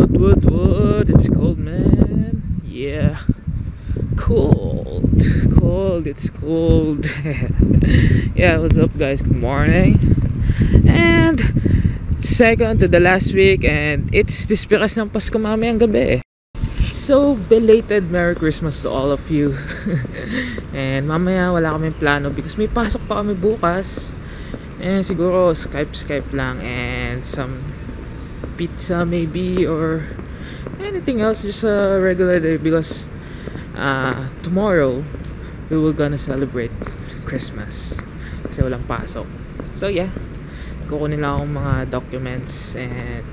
What? It's cold, man. Yeah. Cold. It's cold. Yeah, what's up, guys? Good morning. And second to the last week, and it's Dispikas ng Pasko mamayang gabi. So, belated Merry Christmas to all of you. And mamaya wala kaming plano because may pasok pa kami bukas. And siguro Skype lang and some pizza maybe or anything else, just a regular day because tomorrow we will gonna celebrate Christmas kasi walang pasok. So yeah, kukunin lang akong mga documents and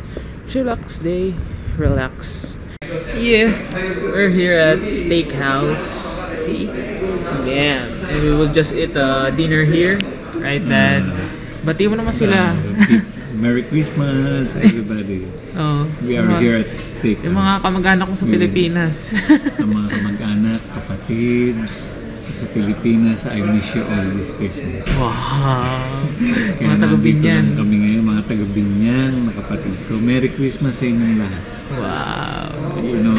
chillax day, relax. Yeah, we're here at Steakhouse. See? Yeah, and we will just eat dinner here, right, Dad? Bati mo naman sila. Merry Christmas, everybody. Oh, we are here at Steakhouse. Yung mga kamag-anak ko sa Pilipinas. Sa mga kamag-anak, kapatid sa Pilipinas, I wish you all this Christmas. Wow! Kaya mga taga-Binyan. Kami ngayon, mga taga-Binyan, mga kapatid ko. Merry Christmas sa inyong lahat. Wow! You know,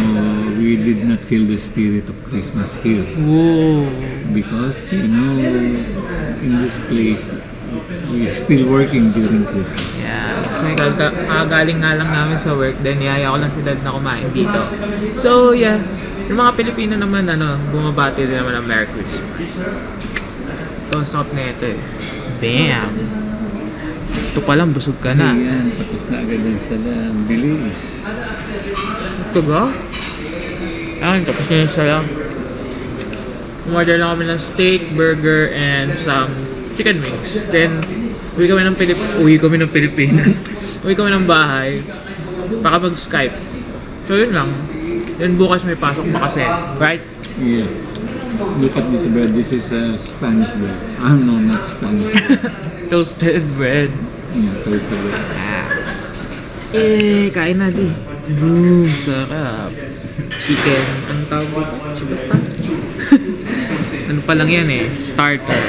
we did not feel the spirit of Christmas here. Whoa! Because, you know, in this place, we're still working during Christmas. Yeah. Galing nga lang namin sa work, then yaya ko lang si Dad na kumain dito. So, yeah. Yung mga Pilipino naman, bumabati din naman ng Merry Christmas. Ito, sarap na ito eh. Bam! Ito pa lang, busog ka na. Ayan, tapos na agad yung salam. Bilis. Ito ba? Ayan, tapos na yung salam. Umorder lang kami ng steak, burger, and some chicken wings. Then, uwi kami ng Pilipinas. Uwi kami ng bahay. Baka mag-Skype. So, yun lang. Then bukas may pasok pa kasi, right? Yeah. Look at this bread. This is Spanish bread. No, not Spanish. Toasted bread. Yeah, toasted bread. Kain na di. Boom, sarap. Chicken, anong tawag dito? Basta. Ano pa lang yan eh, starter.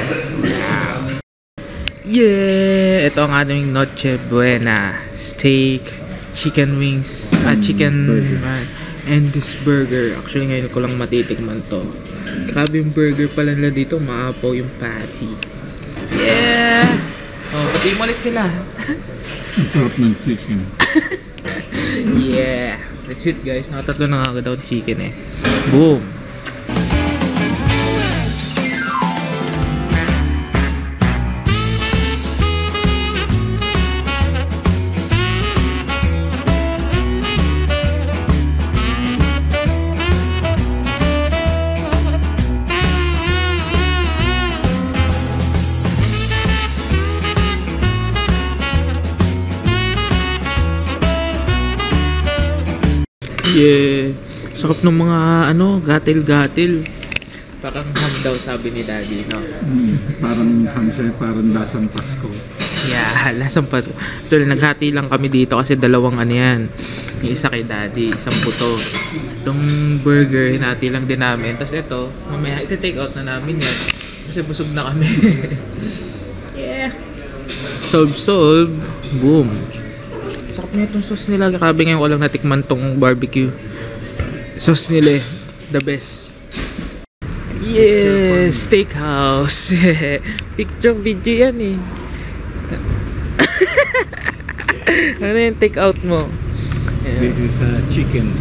Yeah! Ito ang aming Noche Buena. Steak, chicken wings, chicken and this burger. Actually ngayon ko lang matitikman to. Grabe yung burger pala nila dito, maapaw yung patty. Yeah! Oh, pati mo ulit sila. Ang sarap ng chicken. Yeah! That's it, guys. Nakatatlo na agad daw chicken eh. Boom! Yeah, sarap ng mga gatil-gatil. Parang ham daw sabi ni Daddy, no? Parang ham siya, parang lasang Pasko. Yeah, lasang Pasko. Actually, naghati lang kami dito kasi dalawang yan. Yung isa kay Daddy, isang buto. Itong burger, hinati lang din namin. Tapos ito, mamaya iti-take out na namin yan. Kasi busog na kami. Yeah. Solve. Boom. Sarap na itong sauce nila. Grabe ngayon walang natikman tong barbecue sauce nila eh. The best. Yeah! Steakhouse. Picture video yan eh. Ano yung take out mo? Yeah. This is chicken.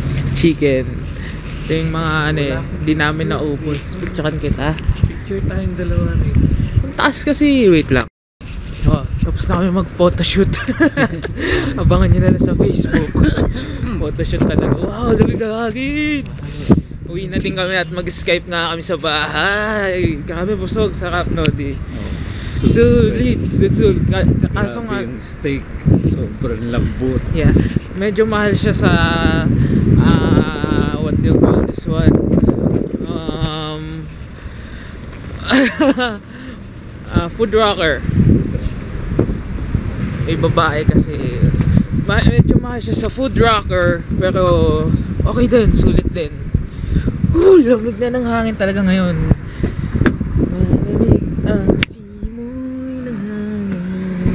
Ito yung mga hindi namin naubos. Picturean kita. Picture tayong dalawa rin. Ang taas kasi. Wait lang. Tapos na kami mag-photoshoot. Abangan nyo na lang sa Facebook. Photoshoot talaga. Wow, lamig na hangin. Uwi na din kami at mag-Skype nga kami sa bahay. Grabe, busog. Sarap, no? Sulit. Kaso nga yung steak, sobrang lambot. Yeah. Medyo mahal siya sa what do you call this one? Food Rocker. May babae kasi medyo mahal siya sa Food Rocker, pero okay din, sulit din. Lamig na ng hangin talaga ngayon. Malamig ang simoy ng hangin.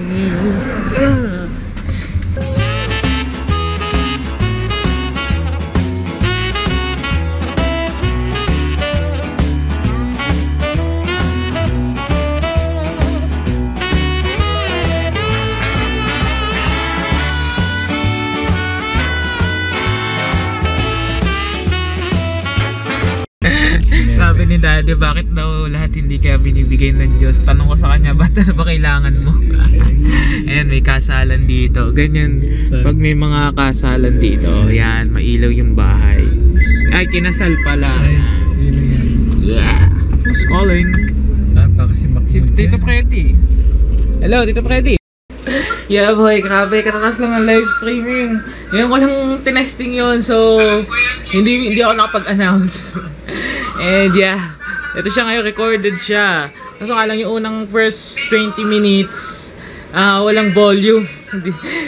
Sabi ni Daddy, bakit daw lahat hindi kaya binibigay ng Diyos? Tanong ko sa kanya, ba't ano ba kailangan mo? Ayan, may kasalan dito. Ganyan, pag may mga kasalan dito, yan, mailaw yung bahay. Ay, kinasal pala. Yeah. Who's calling? Kasi Si Tito Freddy. Hello, Tito Freddy. Yeah boy, grabe, katatas lang ng live streaming. Ngayon ko lang tinesting yun, so hindi ako nakapag-announce. And yeah, ito siya ngayon, recorded siya. Kaso nga lang yung unang first 20 minutes, walang volume.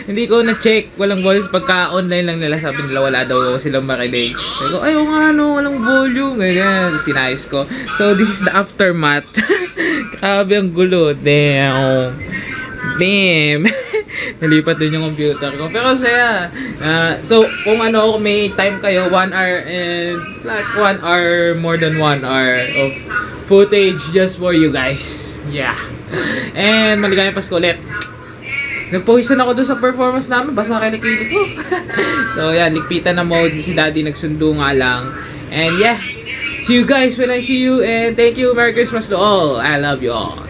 Hindi ko na-check, walang volume. Pagka online lang nila, sabi nila wala daw silang marinig. Sabi ko, ay nga no, walang volume. Ganyan, sinayos ko. So this is the aftermath. Grabe ang gulo, damn. Nalipat din yung computer ko. Pero saya. So, kung ano, may time kayo, 1 hour and like 1 hour, more than 1 hour of footage just for you guys. Yeah. And maligayang Pasko ulit. Nagpawisan ako dun sa performance namin. Basta kilikili ko. So, yan. Ligpitan na mode. Si Daddy nagsundo nga lang. And yeah. See you guys when I see you. And thank you. Merry Christmas to all. I love you all.